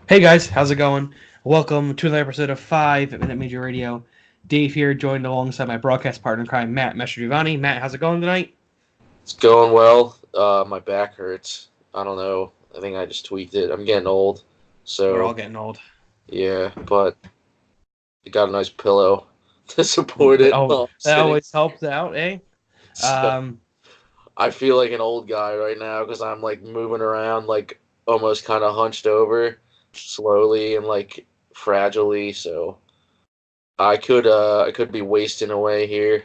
Hey guys, how's it going? Welcome to another episode of 5 Minute Major Radio. Dave here, joined alongside my broadcast partner in crime, Matt Mastrogiovanni. Matt, how's it going tonight? It's going well. My back hurts. I don't know. I think I just tweaked it. I'm getting old. We're all So, getting old. yeah, but I got a nice pillow to support it Oh, while I'm that sitting. always helps out, eh? So, Um, I feel like an old guy right now because I'm like moving around like almost kind of hunched over slowly and like fragilely. So, I could be wasting away here.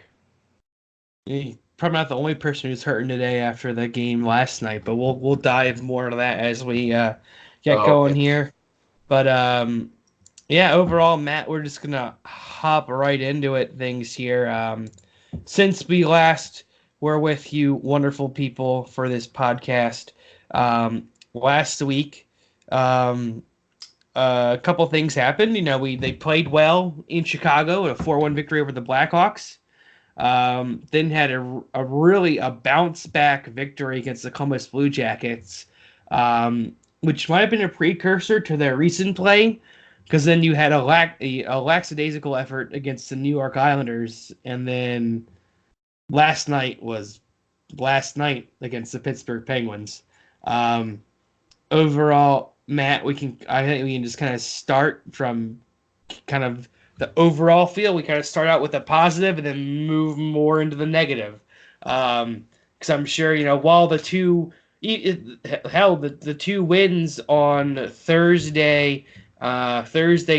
you're probably not the only person who's hurting today after the game last night, but we'll dive more into that as we get Oh, going okay. here. But yeah, overall, Matt, we're just gonna hop right into it. Things here. Since we last were with you, wonderful people, for this podcast, last week, um, a couple things happened. They played well in Chicago, a 4-1 victory over the Blackhawks. Then had a really a bounce back victory against the Columbus Blue Jackets, which might have been a precursor to their recent play, because then you had a lackadaisical effort against the New York Islanders, and then last night was last night against the Pittsburgh Penguins. Um, Overall, Matt, I think we can just kind of start from kind of the overall feel. We kind of start out with a positive and then move more into the negative. Because I'm sure, while the two wins on Thursday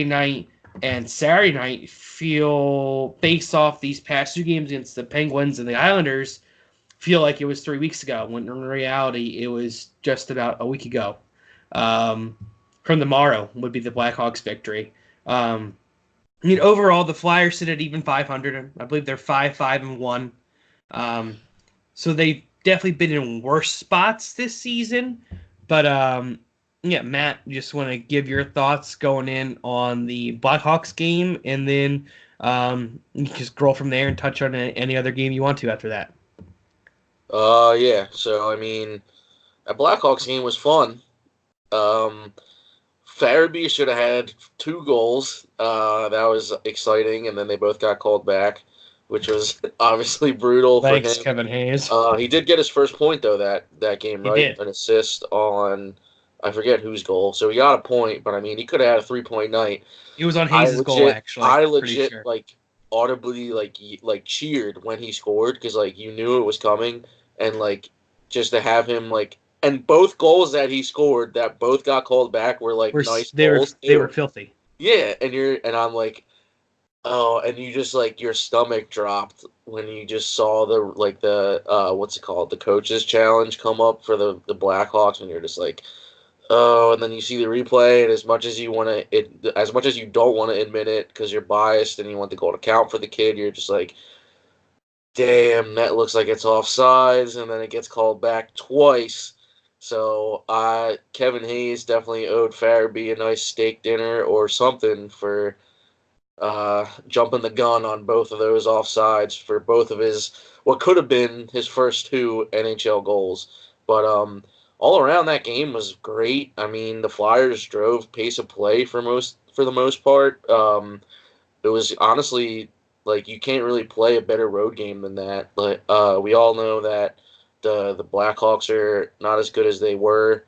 night and Saturday night feel, based off these past two games against the Penguins and the Islanders, feel like it was 3 weeks ago, when in reality it was just about a week ago. Um, from the morrow would be the Blackhawks victory. Overall, the Flyers sit at even 500. I believe they're 5-5-1. Um, so they've definitely been in worse spots this season. But yeah, Matt, just want to give your thoughts going in on the Blackhawks game, and then you can just scroll from there and touch on any other game you want to after that. Yeah. So I mean, a Blackhawks game was fun. Um, Farabee should have had two goals. That was exciting, and then they both got called back, which was obviously brutal for Thanks, him. Kevin Hayes. He did get his first point though that game, He right? did. An assist on I forget whose goal. So he got a point, but I mean he could have had a 3 point night. It was on I Hayes' goal, legit, actually. I Pretty legit sure. like audibly like cheered when he scored because like you knew it was coming and like just to have him like and both goals that he scored that both got called back were like Were nice they were goals they were too. filthy. Yeah, and I'm like, oh, and you just like your stomach dropped when you just saw the what's it called, the coaches challenge come up for the Blackhawks, and you're just like, oh, and then you see the replay, and as much as you want to, as much as you don't want to admit it because you're biased and you want the goal to count for the kid, you're just like, damn, that looks like it's offsides, and then it gets called back twice. So, Kevin Hayes definitely owed Farabee a nice steak dinner or something for jumping the gun on both of those offsides for both of his what could have been his first two NHL goals. But all around that game was great. I mean, the Flyers drove pace of play for the most part. It was honestly like you can't really play a better road game than that. But we all know that the Blackhawks are not as good as they were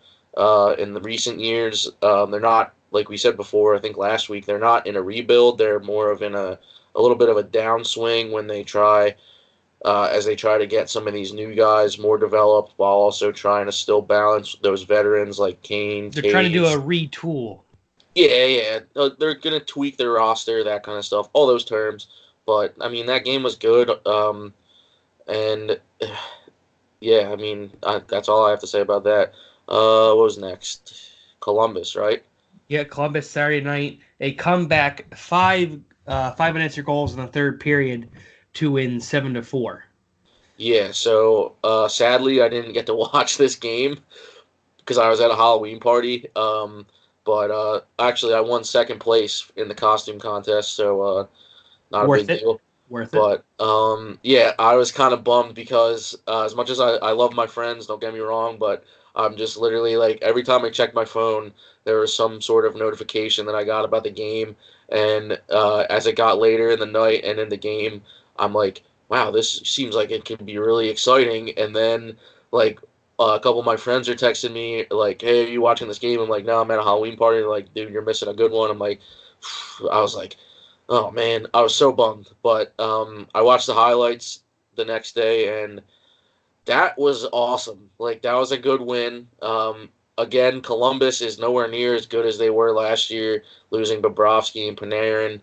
in the recent years. They're not like we said before. I think last week they're not in a rebuild. They're more of in a little bit of a downswing when they try as they try to get some of these new guys more developed while also trying to still balance those veterans like Kane, They're trying to do a Cage. retool. Yeah, yeah. They're gonna tweak their roster, that kind of stuff, all those terms. But I mean, that game was good. And yeah, I mean, that's all I have to say about that. What was next? Columbus, right? Yeah, Columbus Saturday night. They come back five unanswered goals in the third period to win 7-4. Yeah. So sadly, I didn't get to watch this game because I was at a Halloween party. But actually, I won second place in the costume contest, so not a Worth big it. deal. Worth it. But yeah, I was kind of bummed because as much as I love my friends, don't get me wrong, but I'm just literally like every time I check my phone, there was some sort of notification that I got about the game, and as it got later in the night and in the game, I'm like, wow, this seems like it can be really exciting. And then like a couple of my friends are texting me like, hey, are you watching this game? I'm like, no, I'm at a Halloween party. They're like, dude, you're missing a good one. I'm like, I was like, oh man, I was so bummed. But I watched the highlights the next day, and that was awesome. Like that was a good win. Again, Columbus is nowhere near as good as they were last year, losing Bobrovsky and Panarin.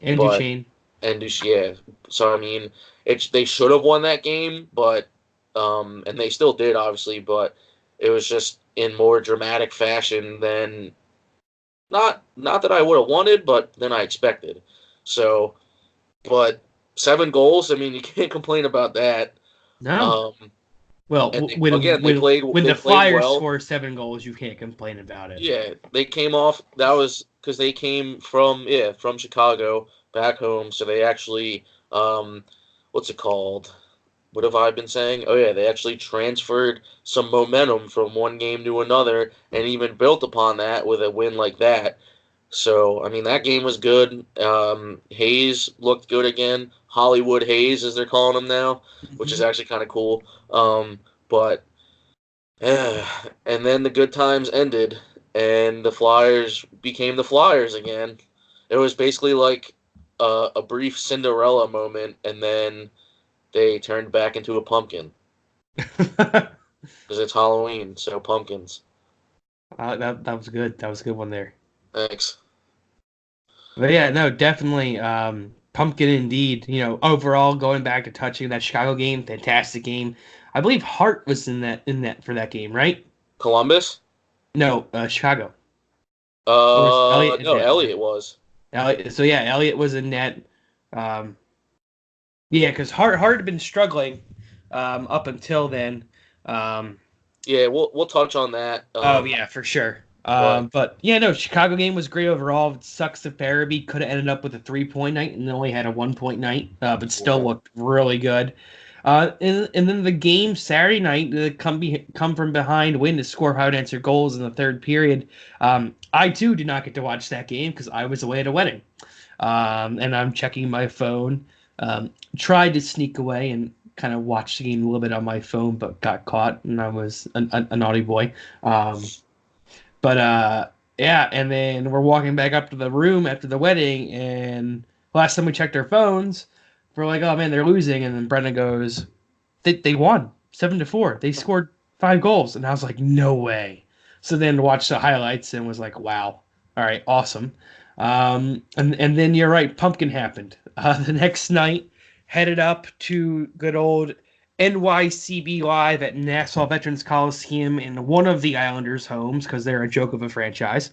And But Duchesne. and yeah, so I mean, they should have won that game, but and they still did, obviously, but it was just in more dramatic fashion than not that I would have wanted, but than I expected. So, but 7 goals, I mean, you can't complain about that. No. Um, Well, and when again, when they the played Flyers well. score 7 goals, you can't complain about it. Yeah, they came off. That was because they came from Chicago back home, so they actually what's it called? What have I been saying? Oh yeah, they actually transferred some momentum from one game to another, and even built upon that with a win like that. So I mean, that game was good. Hayes looked good again. Hollywood Hayes, as they're calling him now, which is Mhm. actually kind of cool. But and then the good times ended, and the Flyers became the Flyers again. It was basically like a brief Cinderella moment, and then they turned back into a pumpkin because it's Halloween, so pumpkins. That was good. That was a good one there. Thanks. But yeah, no, definitely pumpkin indeed. Overall going back to touching that Chicago game, fantastic game. I believe Hart was in that for that game, right? Columbus? No, Chicago. Or was Elliott in No, net? Elliot was. So yeah, Elliott was in net. Um, yeah, because Hart had been struggling up until then. Um, Yeah, we'll touch on that. oh yeah, for sure. But But yeah, no, Chicago game was great overall. It sucks that Farabee could have ended up with a 3-point night and only had a 1-point night, but still yeah, looked really good. And then the game Saturday night, the come from behind win to score hard answer goals in the third period. I too did not get to watch that game because I was away at a wedding, and I'm checking my phone. Tried to sneak away and kind of watch the game a little bit on my phone, but got caught, and I was a naughty boy. Um, but yeah, and then we're walking back up to the room after the wedding, and last time we checked our phones, we're like, oh man, they're losing, and then Brenda goes, they won 7-4. They scored 5 goals, and I was like, no way. So then watched the highlights and was like, wow, all right, awesome. And then you're right, pumpkin happened. The next night, headed up to good old NYCB Live at Nassau Veterans Coliseum in one of the Islanders' homes because they're a joke of a franchise.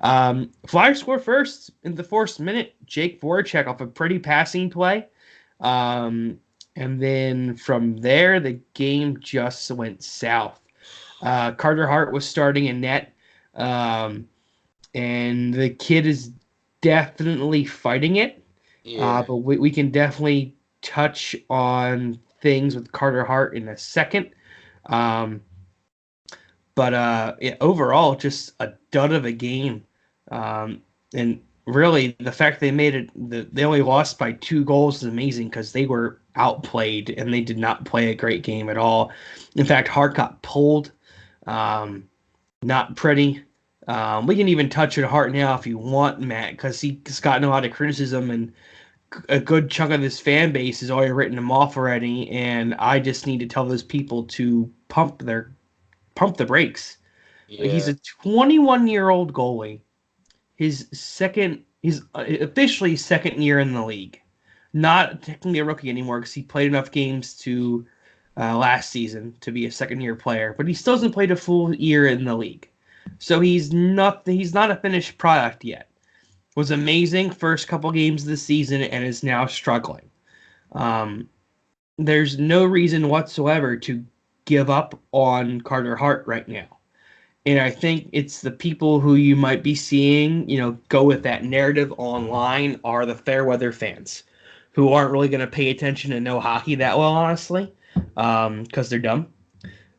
Flyers score first in the first minute. Jake Voracek off a pretty passing play. Um, and then from there, the game just went south. Carter Hart was starting in net, um, and the kid is definitely fighting it. yeah, But we can definitely touch on things with Carter Hart in a second. Um, but yeah, overall, just a dud of a game. And really, the fact they made it, they only lost by 2 goals is amazing because they were outplayed and they did not play a great game at all. In fact, Hart got pulled. Um, not pretty. We can even touch it Hart now if you want, Matt, because he's gotten a lot of criticism and a good chunk of this fan base has already written him off already. And I just need to tell those people to pump the brakes. He's yeah, a 21-year-old goalie. He's officially second year in the league. Not technically a rookie anymore because he played enough games to last season to be a second-year player, but he still hasn't played a full year in the league. So he's not a finished product yet. Was amazing first couple games of the season and is now struggling. Um, there's no reason whatsoever to give up on Carter Hart right now. And I think it's the people who you might be seeing, go with that narrative online are the fair weather fans who aren't really going to pay attention and know hockey that well, honestly, because they're dumb.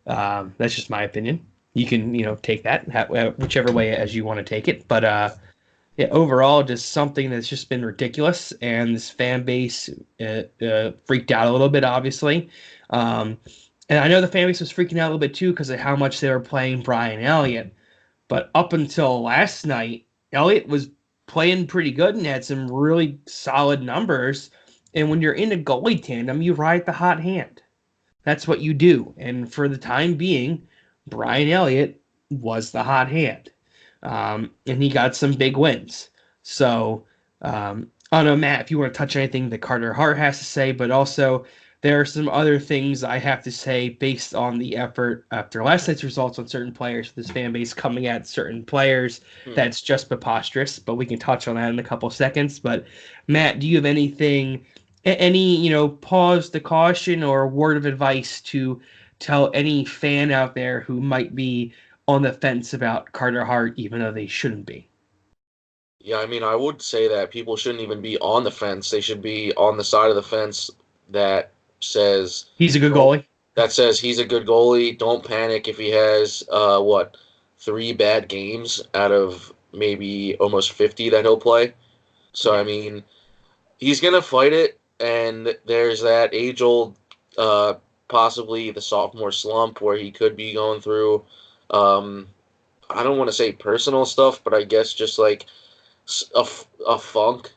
That's just my opinion. You can, take that whichever way as you want to take it. But yeah, overall, just something that's just been ridiculous, and this fan base freaked out a little bit, obviously. Um, and I know the fan base was freaking out a little bit too because of how much they were playing Brian Elliott. But up until last night, Elliott was playing pretty good and had some really solid numbers. And when you're in a goalie tandem, you ride the hot hand. That's what you do. And for the time being, Brian Elliott was the hot hand. And he got some big wins. So, I don't know, Matt, if you want to touch anything that Carter Hart has to say, but also there are some other things I have to say based on the effort after last night's results on certain players, this fan base coming at certain players. That's just preposterous, but we can touch on that in a couple of seconds. But Matt, do you have any pause to caution or word of advice to tell any fan out there who might be on the fence about Carter Hart, even though they shouldn't be? Yeah, I mean, I would say that people shouldn't even be on the fence. They should be on the side of the fence that says, He's a good don't, goalie. he's a good goalie. Don't panic if he has, 3 bad games out of maybe almost 50 that he'll play. So, I Yeah. mean, he's going to fight it, and there's that age-old, possibly the sophomore slump where he could be going through, um, I don't want to say personal stuff, but I guess just like a funk,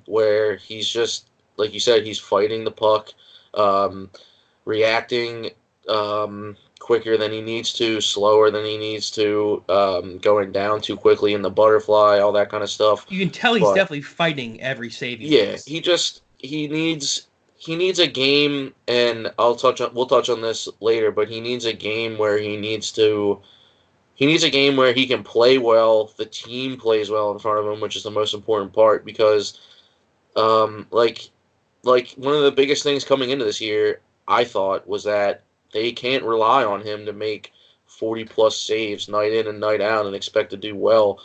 where he's just like you said, he's fighting the puck, um, reacting, quicker than he needs to, slower than he needs to, going down too quickly in the butterfly, all that kind of stuff. You can tell he's But definitely fighting every save he yeah, makes. he needs a game, and we'll touch on this later, but he needs a game where he needs a game where he can play well, the team plays well in front of him, which is the most important part because, um, like, one of the biggest things coming into this year, I thought, was that they can't rely on him to make 40 plus saves night in and night out and expect to do well.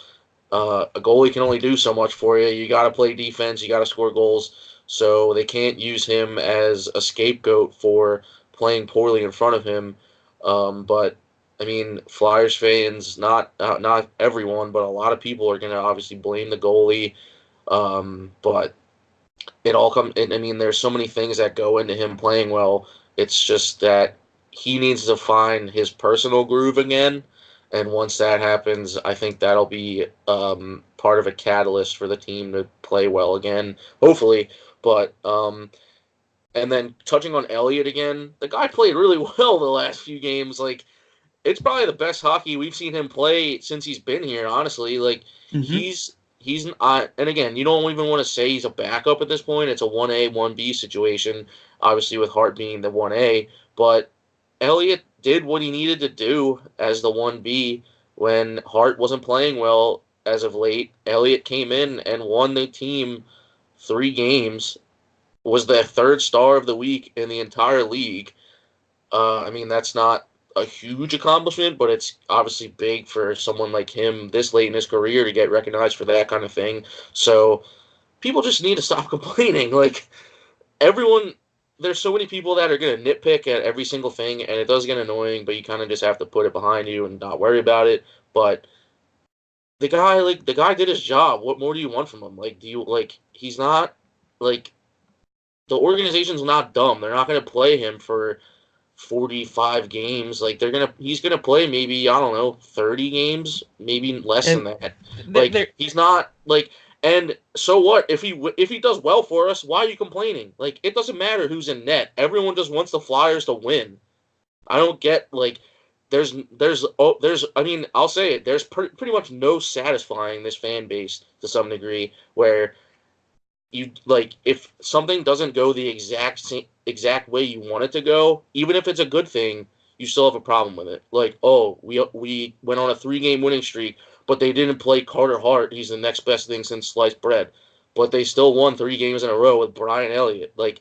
A goalie can only do so much for you. You got to play defense, you got to score goals. So they can't use him as a scapegoat for playing poorly in front of him. But I mean, Flyers fans, not everyone, but a lot of people are going to obviously blame the goalie. But it all come. I mean, there's so many things that go into him playing well. It's just that he needs to find his personal groove again, and once that happens, I think that'll be, part of a catalyst for the team to play well again, hopefully. But and then touching on Elliott again, the guy played really well the last few games. Like, it's probably the best hockey we've seen him play since he's been here. Honestly, like Mm-hmm. he's and again, you don't even want to say he's a backup at this point. It's a 1A 1B situation, obviously with Hart being the 1A, but Elliott did what he needed to do as the 1B when Hart wasn't playing well as of late. Elliott came in and won the team 3 games, was the third star of the week in the entire league. I mean, that's not a huge accomplishment, but it's obviously big for someone like him this late in his career to get recognized for that kind of thing. So people just need to stop complaining. Like, everyone, there's so many people that are going to nitpick at every single thing, and it does get annoying, but you kind of just have to put it behind you and not worry about it. But the guy did his job. What more do you want from him? Like, he's not, like, the organization's not dumb. They're not going to play him for 45 games. Like, he's gonna play maybe, I don't know, 30 games, maybe less than And that. Like, there, he's not like, and so what if he does well for us? Why are you complaining? Like, it doesn't matter who's in net. Everyone just wants the Flyers to win. I don't get, like, there's I mean, I'll say it. There's pretty much no satisfying this fan base to some degree where you, like, if something doesn't go the exact way you want it to go, even if it's a good thing, you still have a problem with it. Like, oh, we went on a 3 game winning streak, but they didn't play Carter Hart. He's the next best thing since sliced bread, but they still won 3 games in a row with Brian Elliott. Like,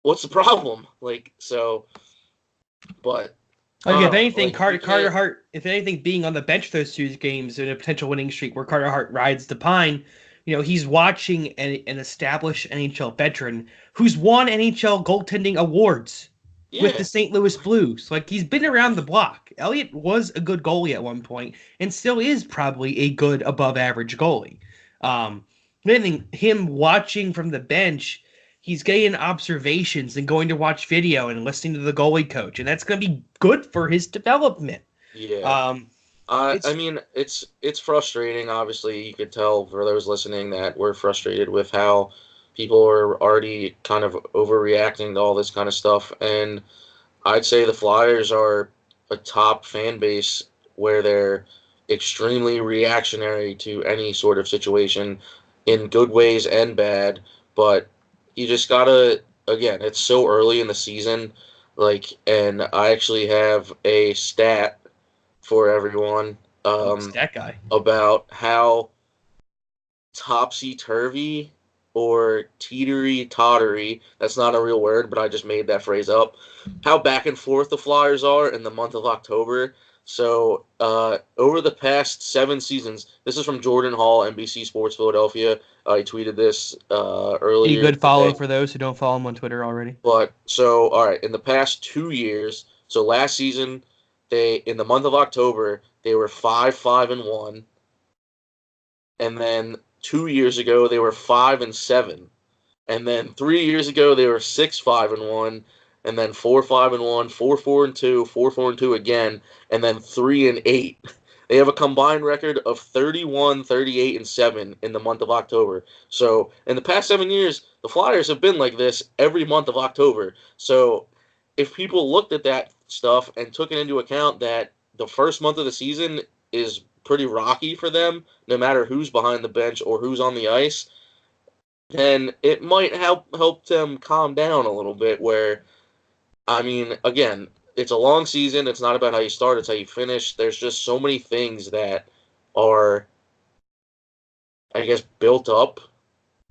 what's the problem? Like, so, but like I if don't know. anything, Like, you Carter can't. Hart, if anything, being on the bench those 2 games in a potential winning streak where Carter Hart rides the pine, he's watching an established NHL veteran who's won NHL goaltending awards. with Yeah, the St. Louis Blues. Like, he's been around the block. Elliott was a good goalie at one point and still is probably a good above average goalie. Then him watching from the bench, he's getting observations and going to watch video and listening to the goalie coach, and that's going to be good for his development. yeah. Um, I it's mean, it's frustrating. Obviously, you could tell for those listening that we're frustrated with how people are already kind of overreacting to all this kind of stuff. And I'd say the Flyers are a top fan base where they're extremely reactionary to any sort of situation in good ways and bad. But you just gotta, again, it's so early in the season. Like, and I actually have a stat for everyone who's that guy? about how topsy turvy or teetery tottery, that's not a real word, but I just made that phrase up, how back and forth the Flyers are in the month of October. So, over the past 7 seasons, this is from Jordan Hall, NBC Sports Philadelphia. He tweeted this A earlier good follow today. for those who don't follow him on Twitter already. But so, all right, in the past 2 years, so last season, in the month of October, they were 5-5-1, and then 2 years ago they were 5-7, and then 3 years ago they were 6-5-1, and then 4-5-1, 4-4-2, 4-4-2 again, and then 3-8. They have a combined record of 31, 38, and 7 in the month of October. So in the past 7 years, the Flyers have been like this every month of October. So if people looked at that stuff and took it into account that the first month of the season is pretty rocky for them, no matter who's behind the bench or who's on the ice, then it might help them calm down a little bit. Where, I mean, again, it's a long season. It's not about how you start; it's how you finish. There's just so many things that are, I guess, built up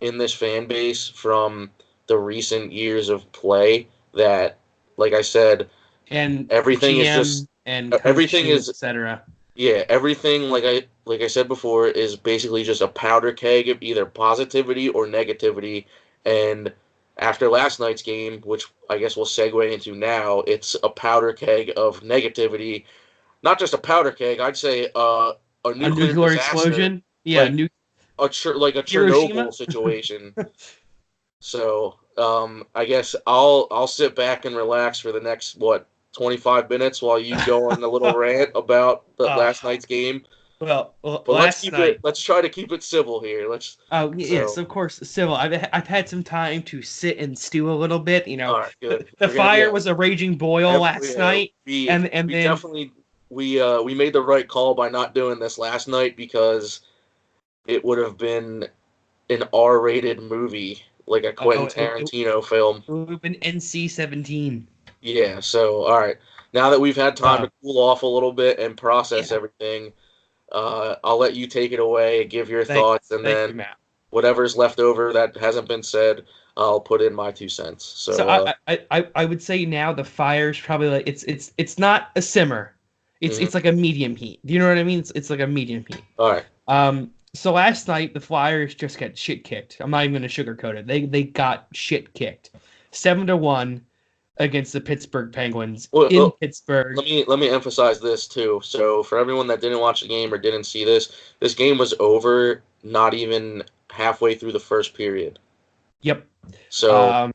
in this fan base from the recent years of play that, like I said, And everything is GM just and everything coaching, is etc. yeah, everything like I said before is basically just a powder keg of either positivity or negativity. And after last night's game, which I guess we'll segue into now, it's a powder keg of negativity. Not just a powder keg, I'd say a A nuclear nuclear disaster, explosion? Yeah, like like a Chernobyl Hiroshima? situation. So I guess I'll sit back and relax for the next 25 minutes while you go on a little rant about the uh, last night's game. well, But last night. let's try to keep it civil here. Oh yes, So of course, civil. I've had some time to sit and stew a little bit. all right, good. The We're gonna fire was a raging boil last yeah, night, and we then definitely we made the right call by not doing this last night because it would have been an R-rated movie, like a Quentin it Tarantino film. would have been NC-17. Yeah, so all right. Now that we've had time Uh, to cool off a little bit and process yeah, everything, I'll let you take it away, give your thank thoughts, and thank you, then Matt. whatever's left over that hasn't been said, I'll put in my 2 cents. So So, I would say now the fire's probably like it's not a simmer. mhm. It's like a medium heat. Do you know what I mean? It's like a medium heat. All right. So last night the Flyers just got shit kicked. I'm not even gonna sugarcoat it. They got shit kicked, 7-1 against the Pittsburgh Penguins in Well, Pittsburgh. let me emphasize this too. So, for everyone that didn't watch the game or didn't see this, this game was over not even halfway through the first period. Yep. So Um,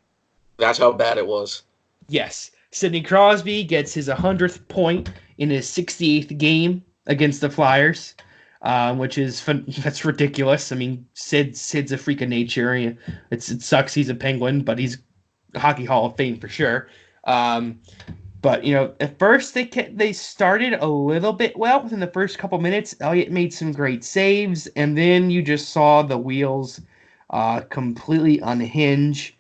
that's how bad it was. yes. Sidney Crosby gets his 100th point in his 68th game against the Flyers, which is that's ridiculous. I mean, Sid's a freak of nature. It sucks he's a Penguin, but he's Hockey Hall of Fame for sure. Um, but at first they started a little bit well within the first couple minutes. Elliott made some great saves, and then you just saw the wheels completely unhinge,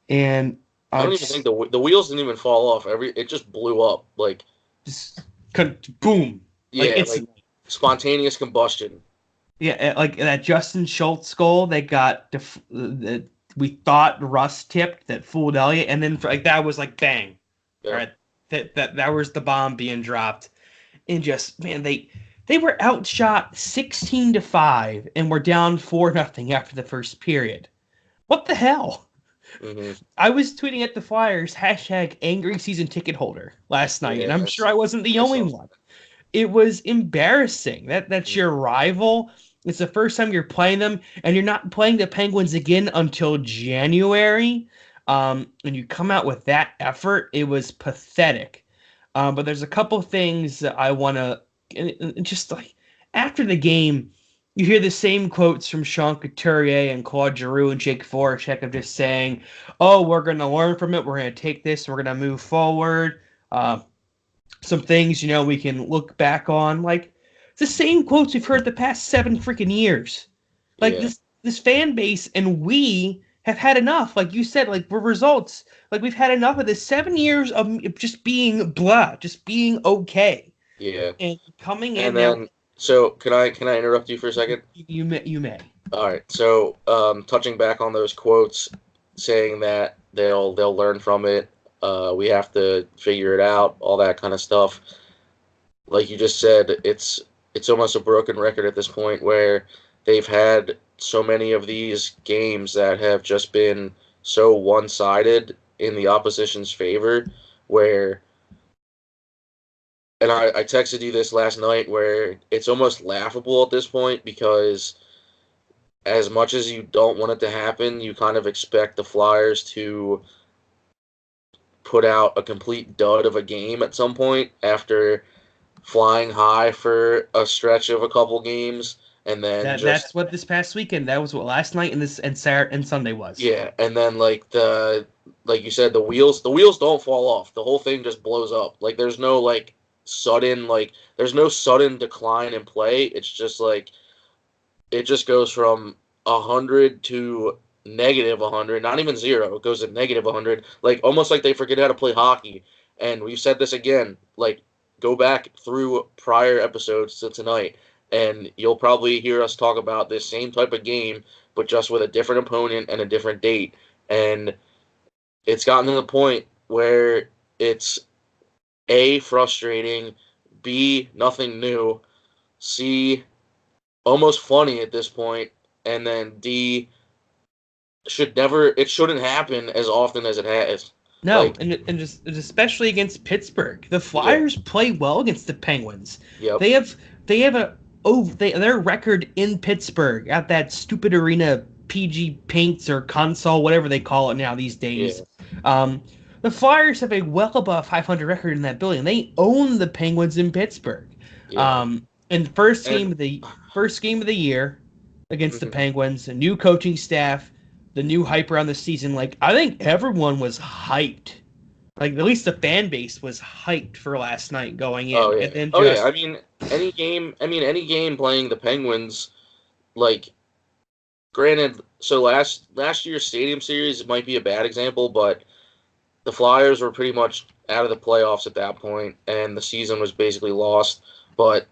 and I don't even think the wheels didn't even fall off. It just blew up. Like, just boom, like yeah, like instantly. spontaneous combustion. Yeah, like that Justin Schultz goal that got that we thought Russ tipped that fooled Elliott, and then like that was like bang. All Yeah. right, that was the bomb being dropped, and just man, they were outshot 16-5 and were down 4-0 after the first period. What the hell? Mm-hmm. I was tweeting at the Flyers hashtag angry season ticket holder last night, and Yeah, I'm sure I wasn't the I only saw one. It was embarrassing. That's that. your rival. It's the first time you're playing them, and you're not playing the Penguins again until January. And you come out with that effort. It was pathetic. But there's a couple things that I want to just like after the game. You hear the same quotes from Sean Couturier and Claude Giroux and Jake Voracek of just saying, "Oh, we're going to learn from it. We're going to take this. We're going to move forward." Some things we can look back on, like it's the same quotes we've heard the past 7 freaking years. Like Yeah, this fan base and we have had enough. Like you said, like we're results. Like we've had enough of this 7 years of just being blah, just being okay, yeah. and coming in And now. then, so can I interrupt you for a second? You may. All right. So, touching back on those quotes, saying that they'll learn from it. We have to figure it out, all that kind of stuff. Like you just said, it's almost a broken record at this point where they've had so many of these games that have just been so one-sided in the opposition's favor, where and I texted you this last night where it's almost laughable at this point because as much as you don't want it to happen, you kind of expect the Flyers to put out a complete dud of a game at some point after flying high for a stretch of a couple games and then That's just what this past weekend. That was what last night and Saturday and Sunday was. yeah, and then like you said, the wheels don't fall off. The whole thing just blows up. Like there's no there's no sudden decline in play. It's just like it just goes from 100 to -100, not even zero. It goes to -100, like almost like they forget how to play hockey. And we've said this again, like go back through prior episodes to tonight, and you'll probably hear us talk about this same type of game, but just with a different opponent and a different date. And it's gotten to the point where it's A, frustrating, B, nothing new, C, almost funny at this point, and then D, it shouldn't happen as often as it has. No, Like, and just especially against Pittsburgh, the yeah, Flyers play well against the Penguins. yep, They have their record in Pittsburgh at that stupid arena, PG Paints or console, whatever they call it now these days. yeah, Um, the Flyers have a well above 500 record in that building. They own the Penguins in Pittsburgh. yeah, And and first game of the year against the mhm. Penguins, a new coaching staff, the new hype around the season. Like I think everyone was hyped. Like at least the fan base was hyped for last night going Oh in, yeah, and then oh yeah. just Any game playing the Penguins, like, granted, so last year's Stadium Series might be a bad example, but the Flyers were pretty much out of the playoffs at that point, and the season was basically lost. But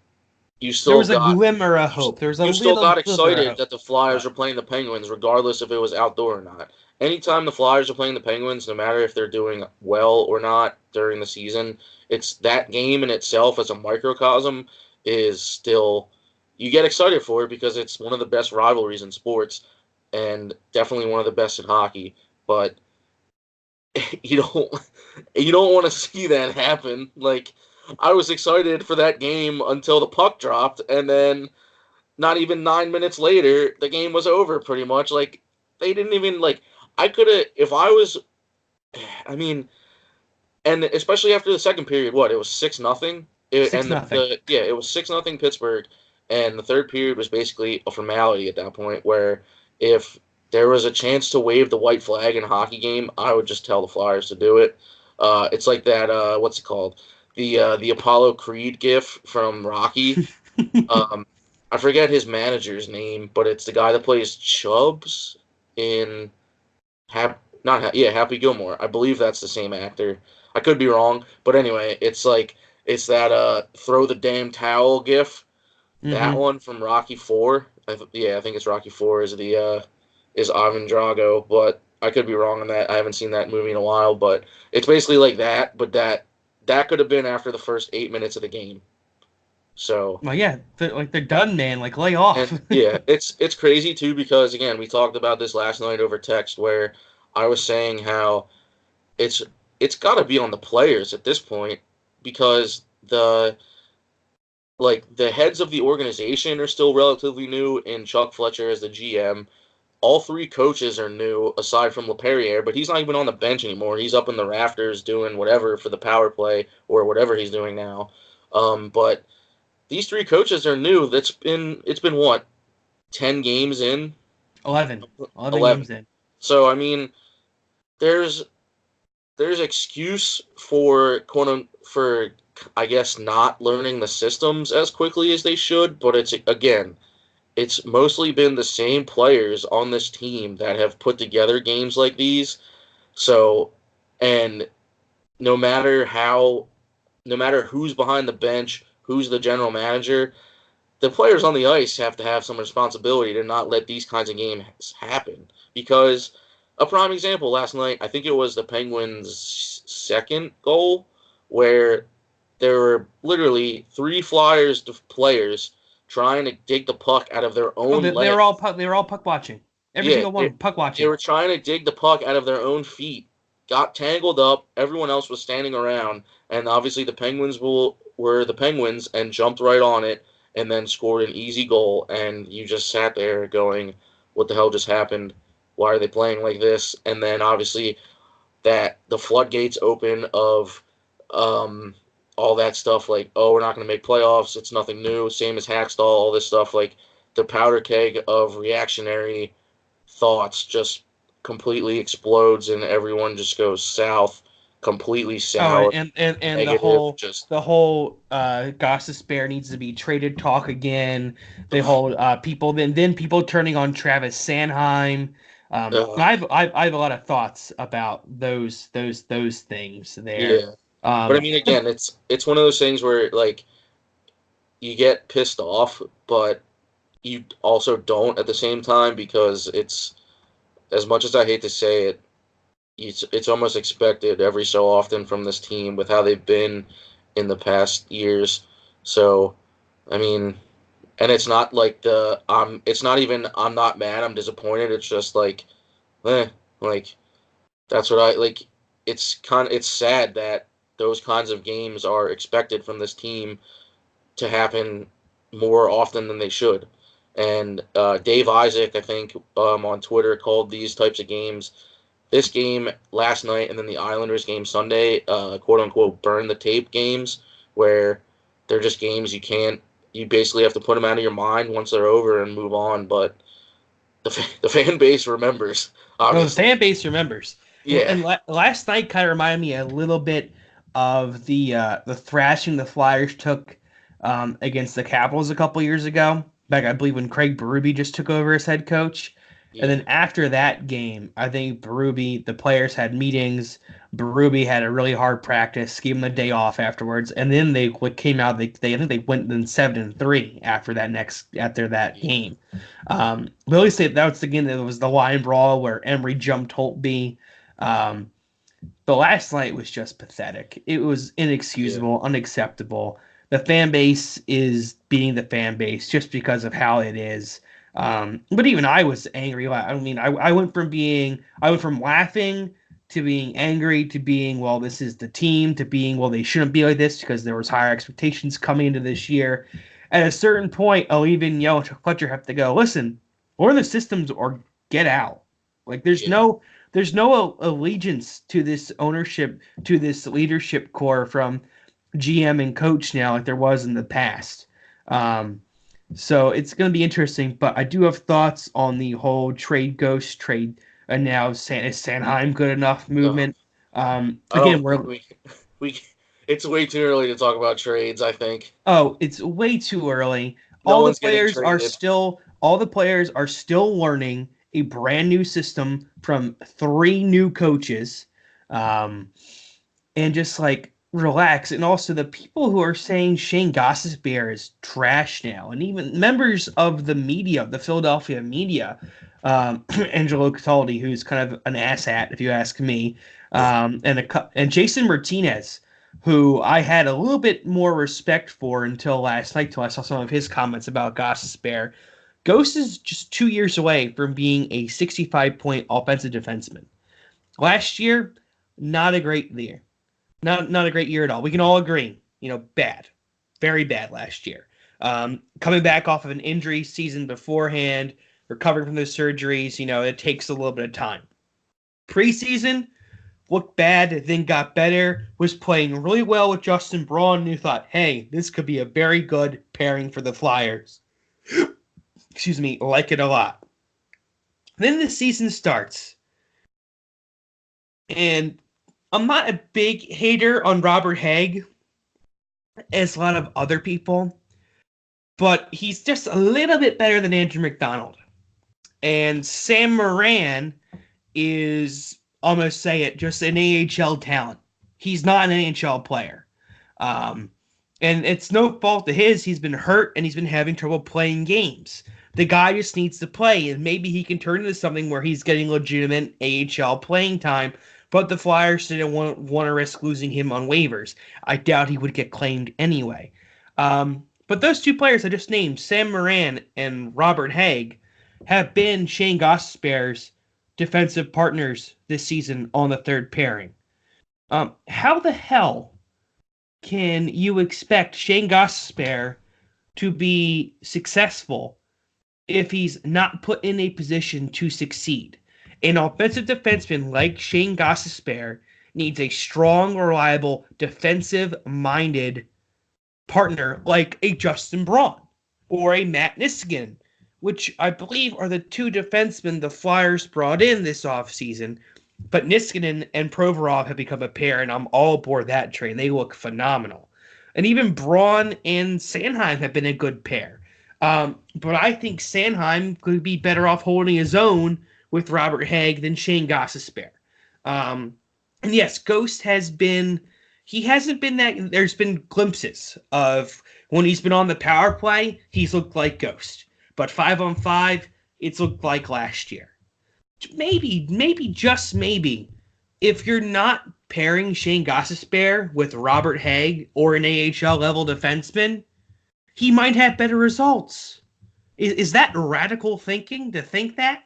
you there still was a got glimmer of hope. There was a you still little got glimmer of excited hope. that the Flyers But were playing the Penguins, regardless if it was outdoor or not. Anytime the Flyers are playing the Penguins, no matter if they're doing well or not during the season, it's that game in itself as a microcosm is still you get excited for it because it's one of the best rivalries in sports and definitely one of the best in hockey. But you don't you don't want to see that happen. Like I was excited for that game until the puck dropped, and then not even 9 minutes later, the game was over pretty much. Like they didn't even like. I could have if I was. I mean, and especially after the second period, what it was 6-0, six and nothing. it was 6-0 Pittsburgh, and the third period was basically a formality at that point. Where if there was a chance to wave the white flag in a hockey game, I would just tell the Flyers to do it. It's like that. What's it called? The Apollo Creed gif from Rocky. Um, I forget his manager's name, but it's the guy that plays Chubbs in not yeah, Happy Gilmore. I believe that's the same actor. I could be wrong, but anyway, it's that throw the damn towel gif. That Mm-hmm. one from Rocky 4. Yeah, I think it's Rocky 4 is Ivan Drago, but I could be wrong on that. I haven't seen that movie in a while, but it's basically like that, but that could have been after the first 8 minutes of the game. So, Well, yeah, they're done, man. Like lay off. and yeah, it's crazy too because again, we talked about this last night over text where I was saying how it's it's got to be on the players at this point because the heads of the organization are still relatively new, and Chuck Fletcher as the GM. All three coaches are new aside from LePerriere, but he's not even on the bench anymore. He's up in the rafters doing whatever for the power play or whatever he's doing now. But these three coaches are new. It's been what, 10 games in? 11 11. games in. So I mean, there's excuse for for I guess not learning the systems as quickly as they should, but it's mostly been the same players on this team that have put together games like these. So, and no matter how, no matter who's behind the bench, who's the general manager, the players on the ice have to have some responsibility to not let these kinds of games happen. Because a prime example last night, I think it was the Penguins' second goal, where there were literally three Flyers players trying to dig the puck out of their Oh, own they leg. were all puck watching. Every Yeah, single one puck they watching. were trying to dig the puck out of their own feet. Got tangled up. Everyone else was standing around, and obviously the Penguins were the Penguins and jumped right on it and then scored an easy goal. And you just sat there going, "What the hell just happened? Why are they playing like this?" And then obviously that the floodgates open of all that stuff like, oh, we're not going to make playoffs. It's nothing new. Same as Hackstall, all this stuff. Like the powder keg of reactionary thoughts just completely explodes and everyone just goes south, completely Oh, sour, and negative, just the whole Gossip Bear needs to be traded talk again. The whole people then people turning on Travis Sanheim. uh, I have a lot of thoughts about those things there. yeah. But I mean, again, it's one of those things where like you get pissed off, but you also don't at the same time because it's as much as I hate to say it, it's almost expected every so often from this team with how they've been in the past years. So, I mean, and it's not like it's not even I'm not mad, I'm disappointed. It's just like, eh, like that's what I like. It's sad that those kinds of games are expected from this team to happen more often than they should. And Dave Isaac, I think, on Twitter called these types of games, this game last night and then the Islanders game Sunday, quote unquote, burn the tape games, where they're just games you basically have to put them out of your mind once they're over and move on. But the fan base remembers, No, the obviously. fan base remembers. Yeah. And last night kind of reminded me a little bit of the thrashing the Flyers took against the Capitals a couple years ago. Back, I believe, when Craig Berube just took over as head coach. And Yeah. then after that game, I think the players had meetings. Berube had a really hard practice, gave him the day off afterwards, and then they came out. They I think they went then 7-3 after that Yeah. game. We always say that was again that was the line brawl where Emery jumped Holtby. Um, the last night was just pathetic. It was Yeah. inexcusable, unacceptable. The fan base is being the fan base just because of how it is. But even I was angry. I mean, I I went from laughing to being angry to being, well, this is the team, to being, well, they shouldn't be like this because there was higher expectations coming into this year. At a certain point, I'll even yell to Fletcher have to go, listen, learn the systems or get out. Like Yeah. there's no allegiance to this ownership, to this leadership core from GM and coach now like there was in the past. Um, so it's going to be interesting, but I do have thoughts on the whole trade ghost trade and now is Sanheim good enough Uh, movement. I Again, don't we're think we it's way too early to talk about trades, I think. Oh, it's way too early. No one's getting traded. All the players are still learning a brand new system from three new coaches. Um, and just like relax. And also the people who are saying Shane Gossesbear is trash now, and even members of the media, the Philadelphia media, Angelo Cataldi, who's kind of an asshat, if you ask me, and Jason Martinez, who I had a little bit more respect for until last night, till I saw some of his comments about Gossesbear. Ghost is just 2 years away from being a 65-point offensive defenseman. Last year, not a great year. Not a great year at all. We can all agree, bad. Very bad last year. Coming back off of an injury season beforehand, recovering from those surgeries, it takes a little bit of time. Preseason, looked bad, then got better, was playing really well with Justin Braun, and you thought, hey, this could be a very good pairing for the Flyers. Excuse me, like it a lot. Then the season starts, and I'm not a big hater on Robert Haig, as a lot of other people, but he's just a little bit better than Andrew McDonald. And Sam Morin is, almost say it, just an AHL talent. He's not an NHL player. And it's no fault of his. He's been hurt and he's been having trouble playing games. The guy just needs to play, and maybe he can turn into something where he's getting legitimate AHL playing time, but the Flyers didn't want to risk losing him on waivers. I doubt he would get claimed anyway. But those two players I just named, Sam Morin and Robert Haig, have been Shane Gostisbehere's defensive partners this season on the third pairing. How the hell can you expect Shane Gostisbehere to be successful if he's not put in a position to succeed? An offensive defenseman like Shane Gostisbehere needs a strong, reliable, defensive-minded partner like a Justin Braun or a Matt Niskanen, which I believe are the two defensemen the Flyers brought in this offseason. But Niskanen and Provorov have become a pair, and I'm all aboard that train. They look phenomenal. And even Braun and Sanheim have been a good pair. But I think Sanheim could be better off holding his own with Robert Haig than Shane Gostisbehere. And yes, Ghost hasn't been that. There's been glimpses of when he's been on the power play, he's looked like Ghost. But 5-on-5, it's looked like last year. Maybe, just maybe, if you're not pairing Shane Gostisbehere with Robert Haig or an AHL level defenseman, he might have better results. Is that radical thinking to think that?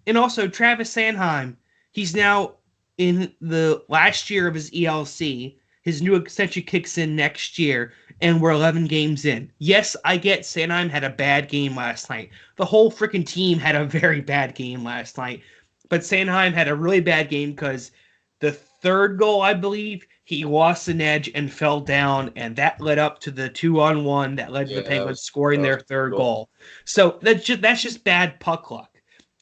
And also, Travis Sanheim, he's now in the last year of his ELC. His new extension kicks in next year, and we're 11 games in. Yes, I get Sanheim had a bad game last night. The whole freaking team had a very bad game last night. But Sanheim had a really bad game because the third goal, I believe, he lost an edge and fell down, and that led up to the 2-on-1 that led to the Penguins scoring their third goal. So that's just bad puck luck.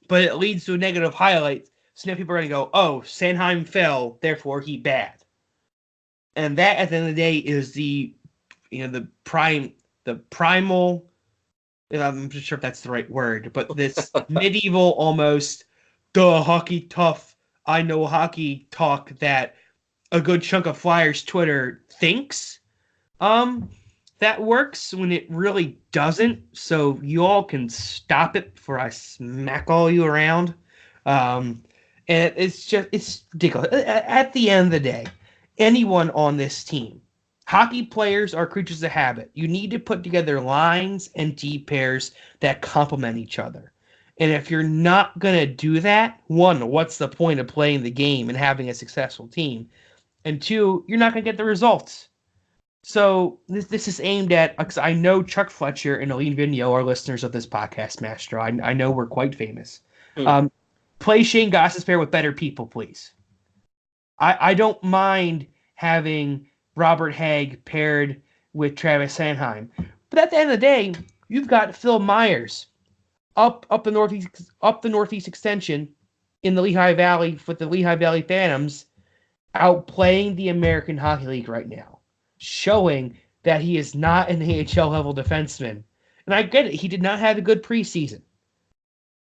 But it leads to a negative highlight. So now people are going to go, oh, Sanheim fell, therefore he bad. And that, at the end of the day, is the primal, I'm not sure if that's the right word, but this medieval almost, the hockey tough, I know hockey talk that a good chunk of Flyers Twitter thinks that works when it really doesn't. So you all can stop it before I smack all you around. And it's ridiculous. At the end of the day, anyone on this team, hockey players are creatures of habit. You need to put together lines and deep pairs that complement each other. And if you're not going to do that, one, what's the point of playing the game and having a successful team? And two, you're not going to get the results. So this is aimed at, because I know Chuck Fletcher and Aline Vigneault are listeners of this podcast, Master. I know we're quite famous. Play Shane Gostisbehere with better people, please. I don't mind having Robert Haig paired with Travis Sanheim. But at the end of the day, you've got Phil Myers up the northeast extension in the Lehigh Valley with the Lehigh Valley Phantoms outplaying the American Hockey League right now, showing that he is not an AHL level defenseman. And I get it, he did not have a good preseason.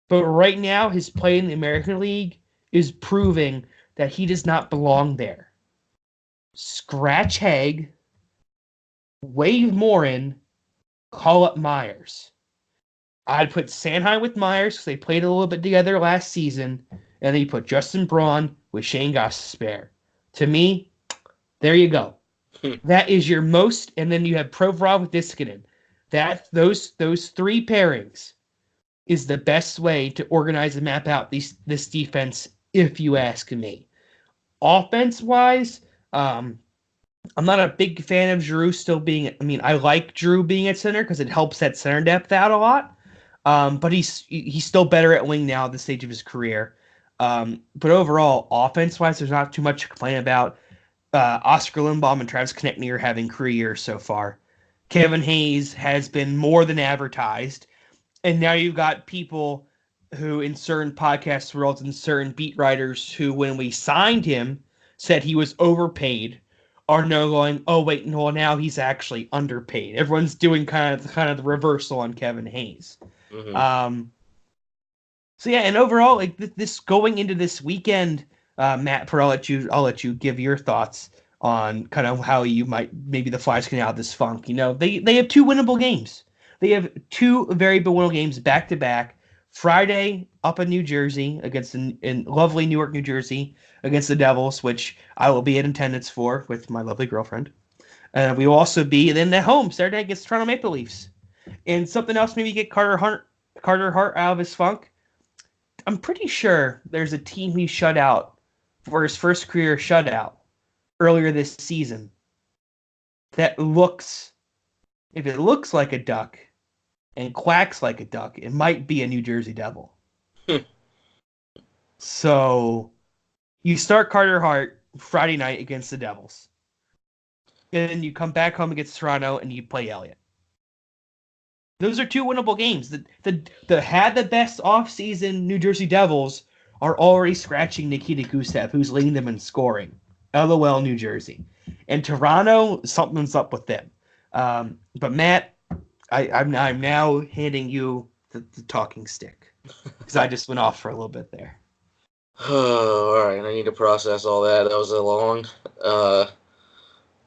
But right now, his play in the American League is proving that he does not belong there. Scratch Haig, waive Morin, call up Myers. I'd put Sanheim with Myers because they played a little bit together last season, and then you put Justin Braun with Shane Gostisbehere. To me, there you go. That is your most, and then you have Provorov with Niskanen. Those three pairings is the best way to organize and map out this defense, if you ask me. Offense-wise, I'm not a big fan of Drew still being. I mean, I like Drew being at center because it helps that center depth out a lot. But he's still better at wing now at this stage of his career. But overall, offense-wise, there's not too much to complain about. Oscar Lindbaum and Travis Konechny are having career years so far. Kevin Hayes has been more than advertised, and now you've got people who, in certain podcast worlds and certain beat writers, who, when we signed him, said he was overpaid, are now going, oh wait, no, now he's actually underpaid. Everyone's doing kind of the reversal on Kevin Hayes. Mm-hmm. So yeah, and overall, like this going into this weekend, Matt, for I'll let you give your thoughts on kind of how you might maybe the Flyers can out of this funk. You know, they have two winnable games. They have two very winnable games back to back. Friday up in New Jersey against in lovely Newark, New Jersey against the Devils, which I will be in attendance for with my lovely girlfriend. We will also be then at home Saturday against Toronto Maple Leafs. And something else, maybe get Carter Hart out of his funk. I'm pretty sure there's a team he shut out for his first career shutout earlier this season that looks, if it looks like a duck and quacks like a duck, it might be a New Jersey Devil. So you start Carter Hart Friday night against the Devils. And then you come back home against Toronto and you play Elliott. Those are two winnable games. The had the best offseason New Jersey Devils are already scratching Nikita Gusev, who's leading them in scoring. LOL, New Jersey. And Toronto, something's up with them. But Matt, I'm now handing you the talking stick because I just went off for a little bit there. All right, I need to process all that. That was a long,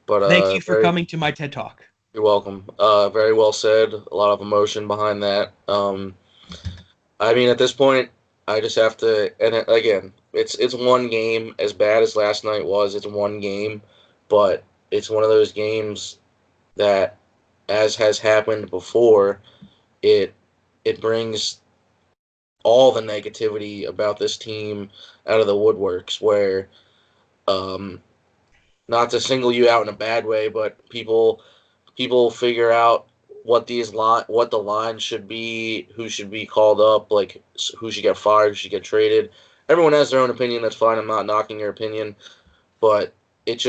but thank you for coming to my TED Talk. You're welcome. Very well said. A lot of emotion behind that. I mean, at this point, I just have to. And again, it's one game. As bad as last night was, it's one game, but it's one of those games that, as has happened before, it brings all the negativity about this team out of the woodworks. Where, not to single you out in a bad way, but people figure out what the line should be, who should be called up, like who should get fired, who should get traded. Everyone has their own opinion. That's fine. I'm not knocking your opinion, but it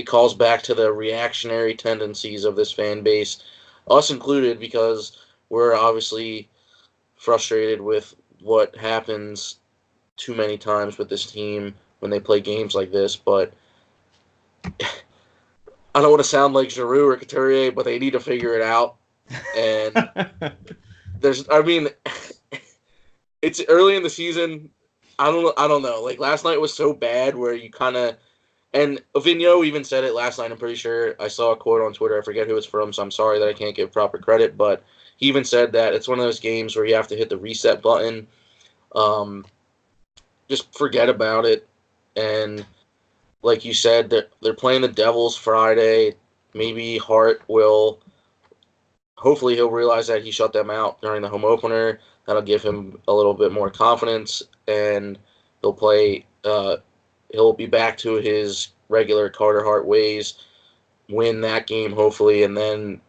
calls back to the reactionary tendencies of this fan base, us included, because we're obviously frustrated with what happens too many times with this team when they play games like this, but I don't want to sound like Giroux or Couturier, but they need to figure it out. And it's early in the season. I don't know. Like last night was so bad where you kind of, and Vigneault even said it last night. I'm pretty sure I saw a quote on Twitter. I forget who it's from, so I'm sorry that I can't give proper credit. But he even said that it's one of those games where you have to hit the reset button. Just forget about it. And like you said, they're playing the Devils Friday. Maybe Hart will. Hopefully, he'll realize that he shut them out during the home opener. That'll give him a little bit more confidence, and he'll play. He'll be back to his regular Carter Hart ways. Win that game, hopefully, and then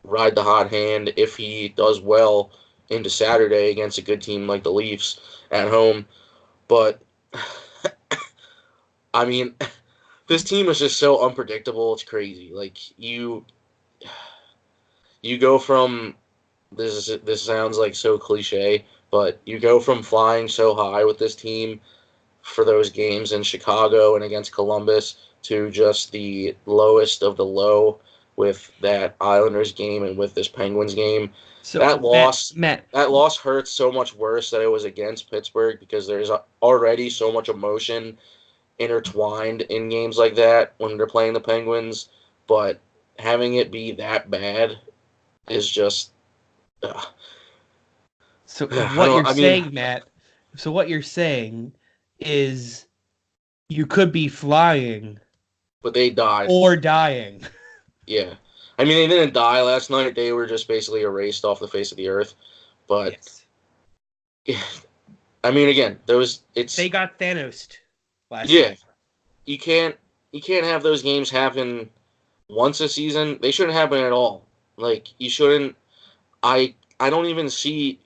ride the hot hand if he does well into Saturday against a good team like the Leafs at home. But I mean, this team is just so unpredictable. It's crazy. Like you go from this sounds like so cliche, but you go from flying so high with this team for those games in Chicago and against Columbus to just the lowest of the low with that Islanders game and with this Penguins game. So that Matt, loss hurts so much worse that it was against Pittsburgh because there's already so much emotion intertwined in games like that when they're playing the Penguins, but having it be that bad is just. So what you're saying is you could be flying, but they died or dying. Yeah, I mean they didn't die last night. They were just basically erased off the face of the earth. But yes. I mean, again, they got Thanos'd. last Yeah, night. you can't you can't have those games happen once a season. They shouldn't happen at all. Like you shouldn't. I don't even see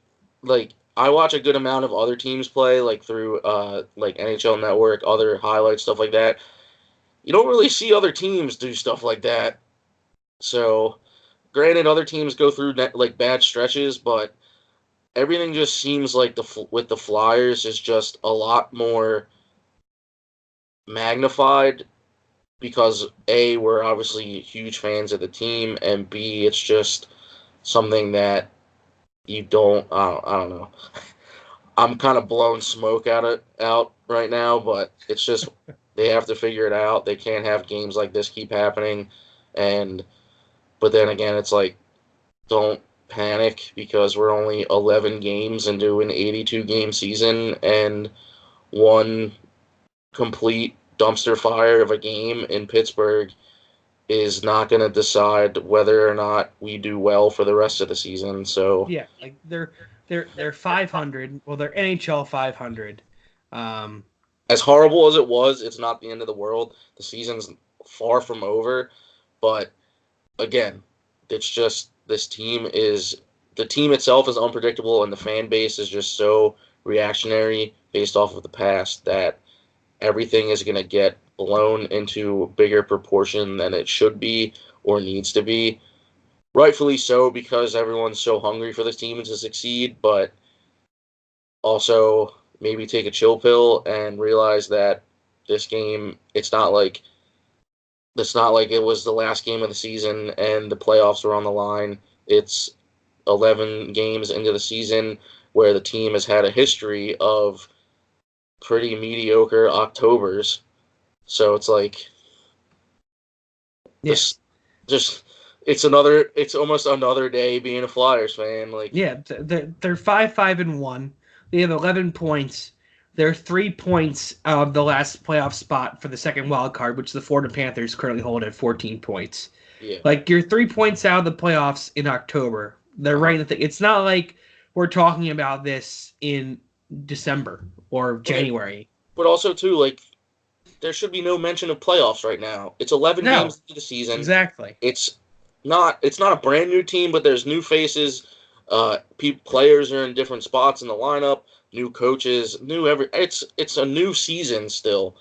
like I watch a good amount of other teams play like through like NHL Network, other highlights, stuff like that. You don't really see other teams do stuff like that. So, granted, other teams go through like bad stretches, but everything just seems like with the Flyers is just a lot more magnified because A, we're obviously huge fans of the team, and B, it's just something that you don't. I don't know. I'm kind of blowing smoke out right now, but it's just they have to figure it out. They can't have games like this keep happening, and but then again, it's like don't panic because we're only 11 games into an 82 game season, and one complete dumpster fire of a game in Pittsburgh is not going to decide whether or not we do well for the rest of the season. So Yeah, like they're 500. Well, they're NHL 500. Um, as horrible as it was, it's not the end of the world. The season's far from over, but again, it's just the team itself is unpredictable and the fan base is just so reactionary based off of the past that everything is going to get blown into bigger proportion than it should be or needs to be. Rightfully so because everyone's so hungry for this team to succeed, but also maybe take a chill pill and realize that this game it's not like it was the last game of the season and the playoffs were on the line. It's 11 games into the season where the team has had a history of pretty mediocre Octobers. So it's like yeah, this just it's almost another day being a Flyers fan. Like yeah, they're 5-5-1. They have 11 points. They're 3 points out of the last playoff spot for the second wild card, which the Florida Panthers currently hold at 14 points. yeah. Like you're 3 points out of the playoffs in October. They're Uh-huh. right in the thing. It's not like we're talking about this in December or Okay. January. But also too, like there should be no mention of playoffs right now. It's 11 No, games into the season. exactly. It's it's not a brand new team, but there's new faces. Players are in different spots in the lineup. New coaches, new every. It's a new season still.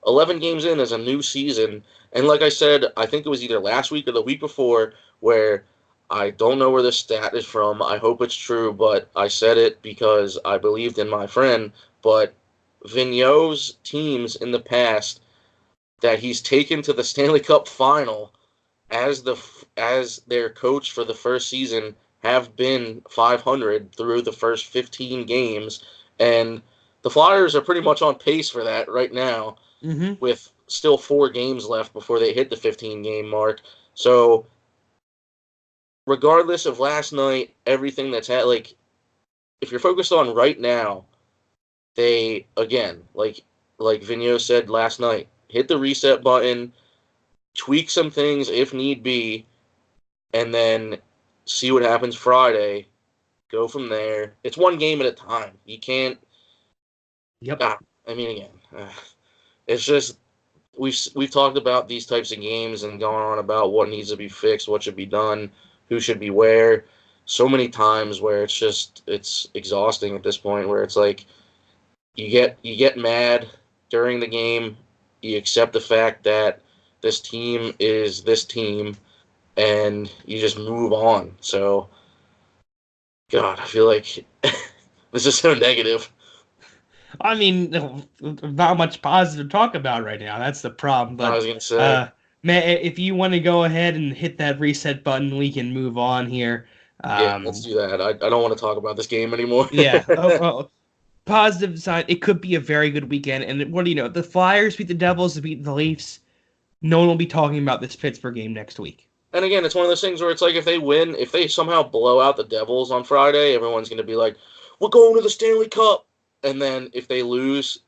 11 games in is a new season, and like I said, I think it was either last week or the week before where I don't know where this stat is from. I hope it's true, but I said it because I believed in my friend. But Vigneault's teams in the past that he's taken to the Stanley Cup final as their coach for the first season have been 500 through the first 15 games, and the Flyers are pretty much on pace for that right now, Mm-hmm. with still 4 games left before they hit the 15 game mark. So, regardless of last night, everything that's like if you're focused on right now, they again like Vigneault said last night, hit the reset button, tweak some things if need be, and then see what happens Friday. Go from there. It's one game at a time. You can't. Yep. Ah, I mean, again, it's just we've talked about these types of games and gone on about what needs to be fixed, what should be done, who should be where. So many times where it's exhausting at this point. Where it's like you get mad during the game, you accept the fact that this team is this team, and you just move on. So God, I feel like this is so negative. I mean, not much positive to talk about right now. That's the problem. I But was gonna say, uh, man, if you want to go ahead and hit that reset button, we can move on here. yeah, let's Um, do that. I don't want to talk about this game anymore. yeah. Oh, positive side, it could be a very good weekend. And what do you know? The Flyers beat the Devils, beat the Leafs. No one will be talking about this Pittsburgh game next week. And again, it's one of those things where it's like if they win, if they somehow blow out the Devils on Friday, everyone's gonna be like, "We're going to the Stanley Cup." And then if they lose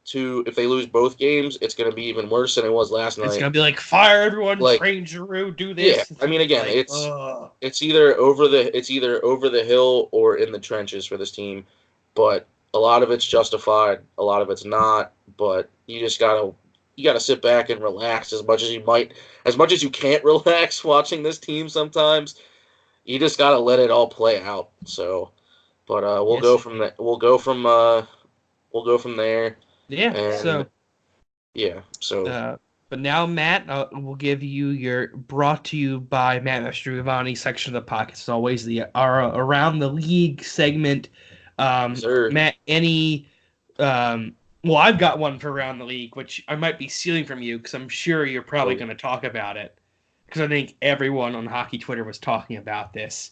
both games, it's gonna be even worse than it was last It's night. gonna be like fire everyone, Like, train Giroux, do yeah, this. It's I gonna mean, be again, like, ugh. it's either over the hill or in the trenches for this team, but a lot of it's justified, a lot of it's not. But you just gotta sit back and relax as much as you might, as much as you can't relax watching this team sometimes. You just gotta let it all play out. So, but we'll Yes. go from that. We'll go from there, Yeah. and So, yeah. So but now Matt, we'll give you your brought to you by Matt Mastroianni section of the pockets. As always, the our around the league segment. sir. Matt, any well, I've got one for around the league, which I might be stealing from you because I'm sure you're probably Oh, going to talk about it because I think everyone on hockey Twitter was talking about this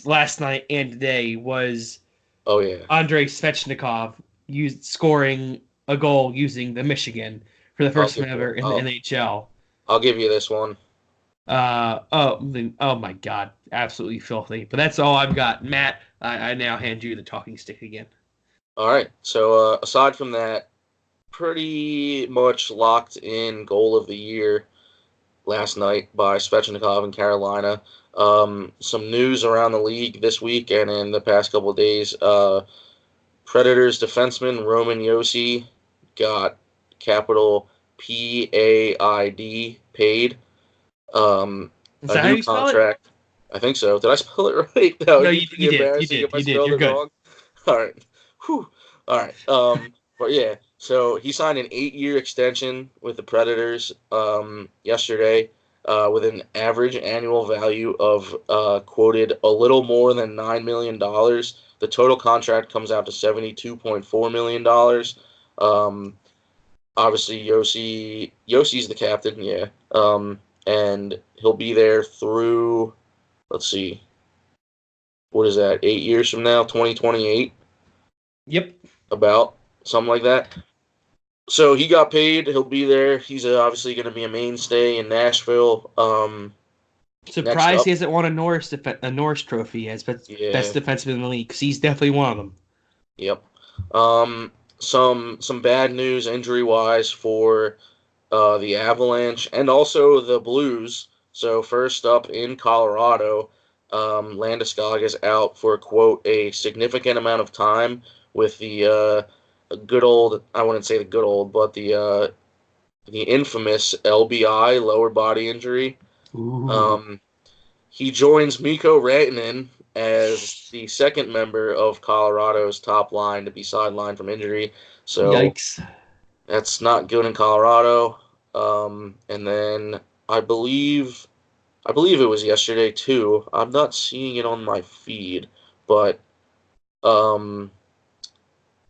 last night and today. Was oh yeah. Andrei Svechnikov scoring a goal using the Michigan for the I'll first give time you. ever in the NHL. I'll give you this one. Oh my God, absolutely filthy. But that's all I've got. Matt, I now hand you the talking stick again. All right. So aside from that, pretty much locked in goal of the year last night by Svechnikov in Carolina. Some news around the league this week and in the past couple of days. Predators defenseman Roman Josi got capital PAID paid. Is A that how new you spell it? contract. I think so. Did I spell it right? That No, would be pretty you did. You embarrassing did. if I You did. spelled You're it good. wrong. All right. Whew. All right. But yeah, so he signed an 8-year extension with the Predators yesterday with an average annual value of quoted a little more than $9 million. The total contract comes out to $72.4 million. Obviously, Yossi's the captain, yeah, and he'll be there through. Let's see, what is that? 8 years from now, 2028, Yep. about something like that. So he got paid. He'll be there. He's obviously going to be a mainstay in Nashville. Next Surprised up, he hasn't won a Norris trophy as yeah, best defenseman in the league because he's definitely one of them. yep. Some bad news injury wise for the Avalanche and also the Blues. So first up in Colorado, Landeskog is out for quote a significant amount of time with the good old, I wouldn't say the good old, but the infamous LBI, lower body injury. Ooh. Um, he joins Mikko Rantanen as the second member of Colorado's top line to be sidelined from injury. So Yikes. that's not good in Colorado. And then I believe it was yesterday too. I'm not seeing it on my feed, but um,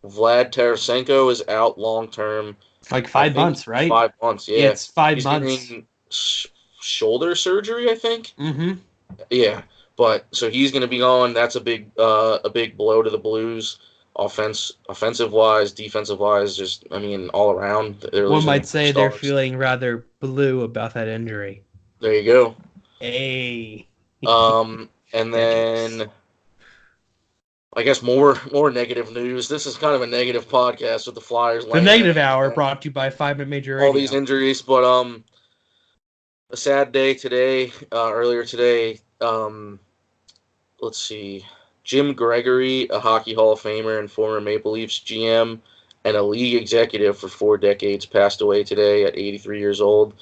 Vlad Tarasenko is out long term. Like I 5 months, think right? 5 months. Yeah, Yeah, it's 5 months. getting shoulder surgery. I think. Mm-hmm. Yeah, but so he's going to be gone. That's a big blow to the Blues. Offensive wise, defensive wise, just I mean all around they're One losing might two say they're stars. feeling rather blue about that injury. There you go. Hey. And Decades. then I guess more negative news. This is kind of a negative podcast with the Flyers, The Lightning, negative hour and brought to you by 5 Minute Major all these Radio. injuries. But a sad day today. Earlier today, let's see, Jim Gregory, a Hockey Hall of Famer and former Maple Leafs GM, and a league executive for 4 decades, passed away today at 83 years old.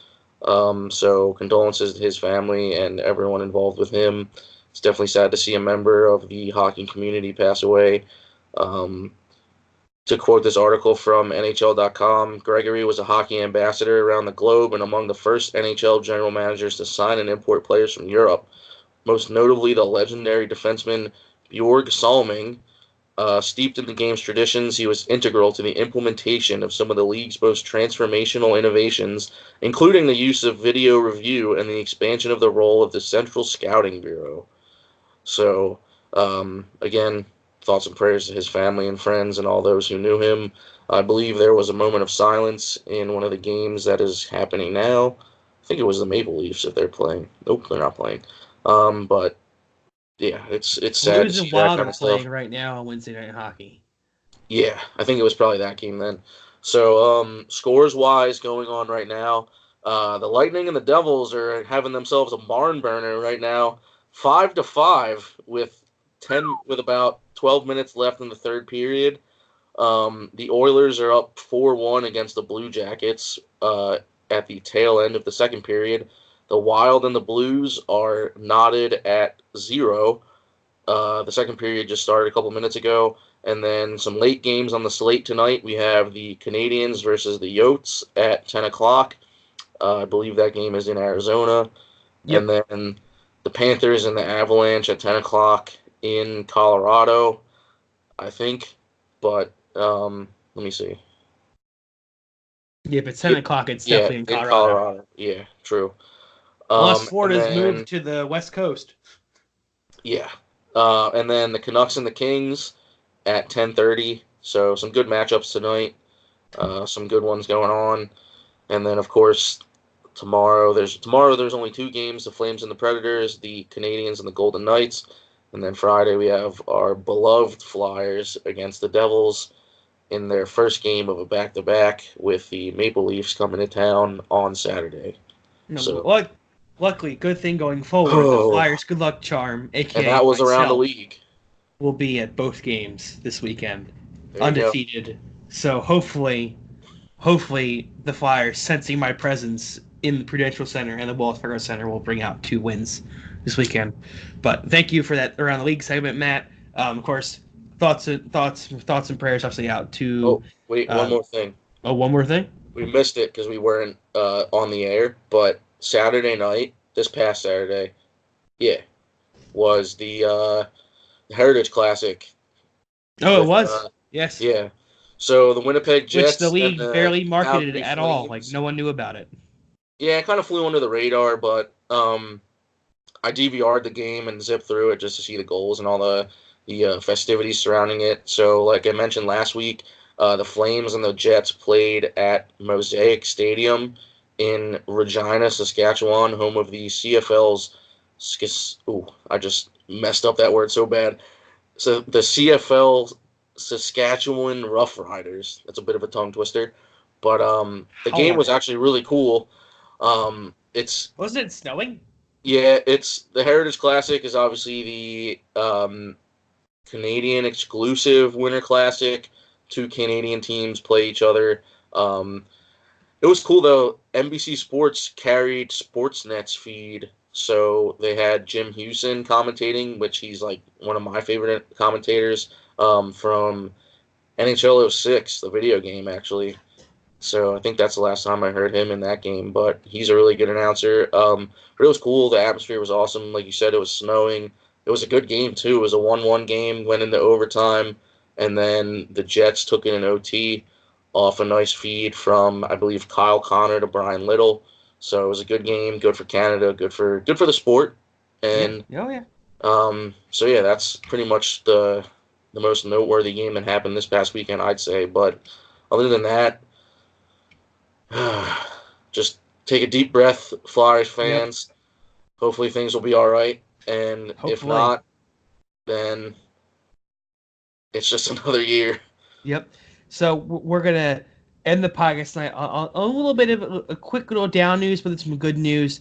So condolences to his family and everyone involved with him. It's definitely sad to see a member of the hockey community pass away. Um, to quote this article from NHL.com, Gregory was a hockey ambassador around the globe and among the first NHL general managers to sign and import players from Europe, most notably the legendary defenseman Bjorg Salming. Steeped in the game's traditions, he was integral to the implementation of some of the league's most transformational innovations, including the use of video review and the expansion of the role of the Central Scouting Bureau. So, again, thoughts and prayers to his family and friends and all those who knew him. I believe there was a moment of silence in one of the games that is happening now. I think it was the Maple Leafs if they're playing. Nope, they're not playing. But yeah, it's sad to Blues and see that Wild kind are of stuff. playing right now on Wednesday Night Hockey. Yeah, I think it was probably that game then. So, scores wise, going on right now, the Lightning and the Devils are having themselves a barn burner right now, 5-5 with about 12 minutes left in the third period. The Oilers are up 4-1 against the Blue Jackets at the tail end of the second period. The Wild and the Blues are knotted at 0. The second period just started a couple minutes ago. And then some late games on the slate tonight. We have the Canadiens versus the Yotes at 10 o'clock. I believe that game is in Arizona. Yep. And then the Panthers and the Avalanche at 10 o'clock in Colorado, I think. But let me see. Yeah, if it's 10 o'clock, it's definitely in Colorado. Yeah, true. Unless Florida's moved to the West Coast. Yeah. And then the Canucks and the Kings at 10:30. So some good matchups tonight. Some good ones going on. And then, of course, tomorrow there's only 2 games, the Flames and the Predators, the Canadiens and the Golden Knights. And then Friday we have our beloved Flyers against the Devils in their first game of a back-to-back with the Maple Leafs coming to town on Saturday. No, so, luckily, good thing going forward, the Flyers Good Luck Charm, a.k.a. And that was around the league. Will be at both games this weekend, undefeated. So hopefully the Flyers, sensing my presence in the Prudential Center and the Wells Fargo Center, will bring out 2 wins this weekend. But thank you for that around the league segment, Matt. Of course, thoughts and prayers obviously out to. Oh wait, one more thing. Oh, one more thing. We missed it because we weren't on the air. But Saturday night, this past Saturday, was the Heritage Classic. Oh, it was. Yes. Yeah. So the Winnipeg Jets, which the league barely marketed Calgary at Flames, all. Like no one knew about it. Yeah, it kind of flew under the radar, but I DVR'd the game and zipped through it just to see the goals and all the festivities surrounding it. So, like I mentioned last week, the Flames and the Jets played at Mosaic Stadium in Regina, Saskatchewan, home of the CFL's. I just messed up that word so bad. So the CFL Saskatchewan Roughriders. That's a bit of a tongue twister, but the game was actually really cool. Wasn't it snowing? Yeah, it's the Heritage Classic is obviously the Canadian exclusive Winter Classic. 2 Canadian teams play each other. It was cool though. NBC Sports carried Sportsnet's feed, so they had Jim Hewson commentating, which he's like one of my favorite commentators from NHL 06, the video game actually. So I think that's the last time I heard him in that game, but he's a really good announcer. But it was cool. The atmosphere was awesome. Like you said, it was snowing. It was a good game, too. It was a 1-1 game, went into overtime, and then the Jets took in an OT off a nice feed from, I believe, Kyle Connor to Brian Little. So it was a good game, good for Canada, good for the sport. And so yeah, that's pretty much the most noteworthy game that happened this past weekend, I'd say. But other than that, just take a deep breath, Flyers fans. Yep. Hopefully things will be all right. And if not, then it's just another year. Yep. So we're going to end the podcast tonight on a little bit of a quick little down news, but it's some good news.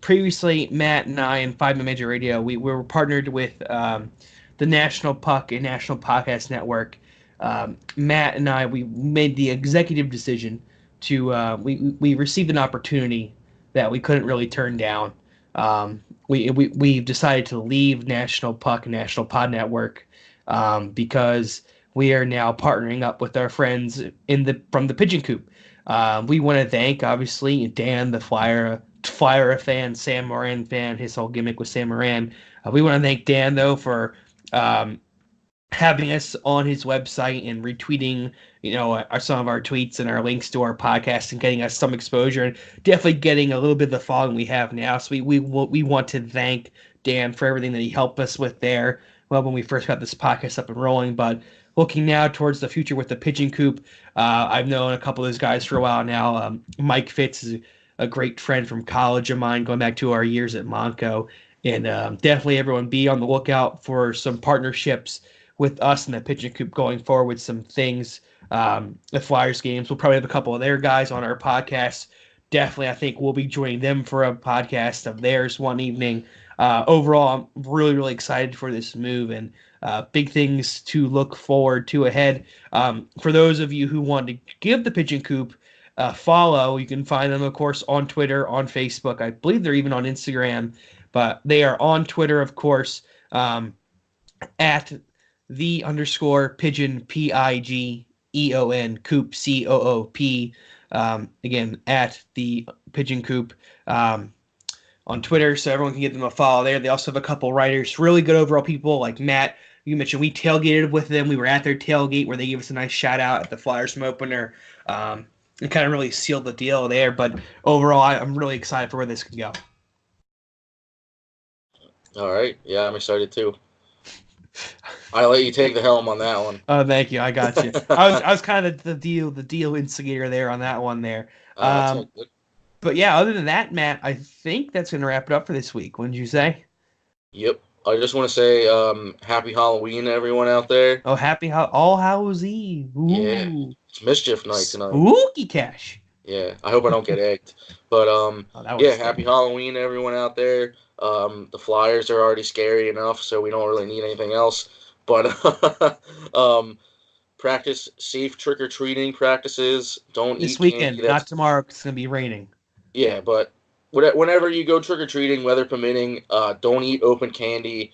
Previously, Matt and I and 5 Major Radio, we were partnered with the National Puck and National Podcast Network. Matt and I, we made the executive decision to we received an opportunity that we couldn't really turn down. We've decided to leave National Puck and National Pod Network because we are now partnering up with our friends from the Pigeon Coop. We want to thank, obviously, Dan, the Flyer fan, Sam Moran fan. His whole gimmick was Sam Moran. We want to thank Dan, though, for having us on his website and retweeting, some of our tweets and our links to our podcast and getting us some exposure and definitely getting a little bit of the following we have now. So we want to thank Dan for everything that he helped us with there. Well, when we first got this podcast up and rolling, but looking now towards the future with the Pigeon Coop, I've known a couple of those guys for a while now. Mike Fitz is a great friend from college of mine, going back to our years at Monco, and definitely everyone be on the lookout for some partnerships with us and the Pigeon Coop going forward with some things. The Flyers games, we'll probably have a couple of their guys on our podcast. Definitely, I think we'll be joining them for a podcast of theirs one evening. Overall, I'm really, really excited for this move, and big things to look forward to ahead. For those of you who want to give the Pigeon Coop follow, you can find them, of course, on Twitter, on Facebook. I believe they're even on Instagram, but they are on Twitter, of course, at _Pigeon Pigeon Coop COOP. Again, at the Pigeon Coop on Twitter, so everyone can give them a follow there. They also have a couple writers, really good overall people like Matt. You mentioned we tailgated with them. We were at their tailgate where they gave us a nice shout out at the Flyers home opener. It kind of really sealed the deal there. But overall, I'm really excited for where this can go. All right. Yeah, I'm excited too. I'll let you take the helm on that one. Oh, thank you. I got you. I was kind of the deal instigator there on that one there. That's all good. But yeah, other than that, Matt, I think that's going to wrap it up for this week. Wouldn't you say? Yep. I just want to say happy Halloween to everyone out there. Oh, happy All Hallows Eve. Ooh. Yeah. It's Mischief Night tonight. Spooky Cash. Yeah. I hope I don't get egged. But yeah, happy Halloween to everyone out there. The Flyers are already scary enough, so we don't really need anything else. But practice safe trick-or-treating practices. Don't this eat weekend, candy. not tomorrow. It's going to be raining. Yeah, but whenever you go trick-or-treating, weather permitting, don't eat open candy.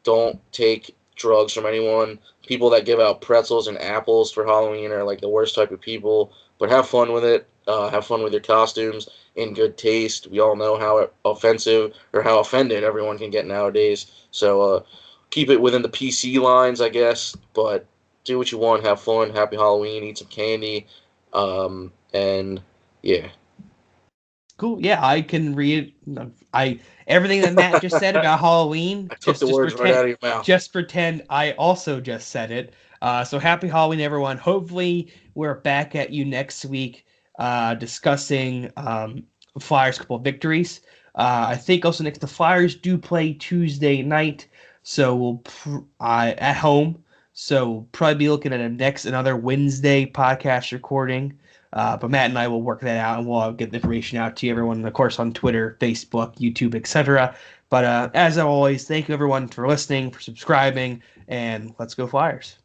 Don't take drugs from anyone. People that give out pretzels and apples for Halloween are like the worst type of people. But have fun with it. Have fun with your costumes in good taste. We all know how offensive or how offended everyone can get nowadays. So keep it within the PC lines, I guess. But do what you want. Have fun. Happy Halloween. Eat some candy. And yeah. Cool. Yeah, I can read. Everything that Matt just said about Halloween. I took the words right out of your mouth. Just pretend I also just said it. So happy Halloween, everyone. Hopefully, we're back at you next week discussing Flyers' couple of victories. I think also next the Flyers do play Tuesday night, so we'll at home. So we'll probably be looking at another Wednesday podcast recording. But Matt and I will work that out, and we'll get the information out to everyone, of course, on Twitter, Facebook, YouTube, etc. But as always, thank you everyone for listening, for subscribing, and let's go Flyers.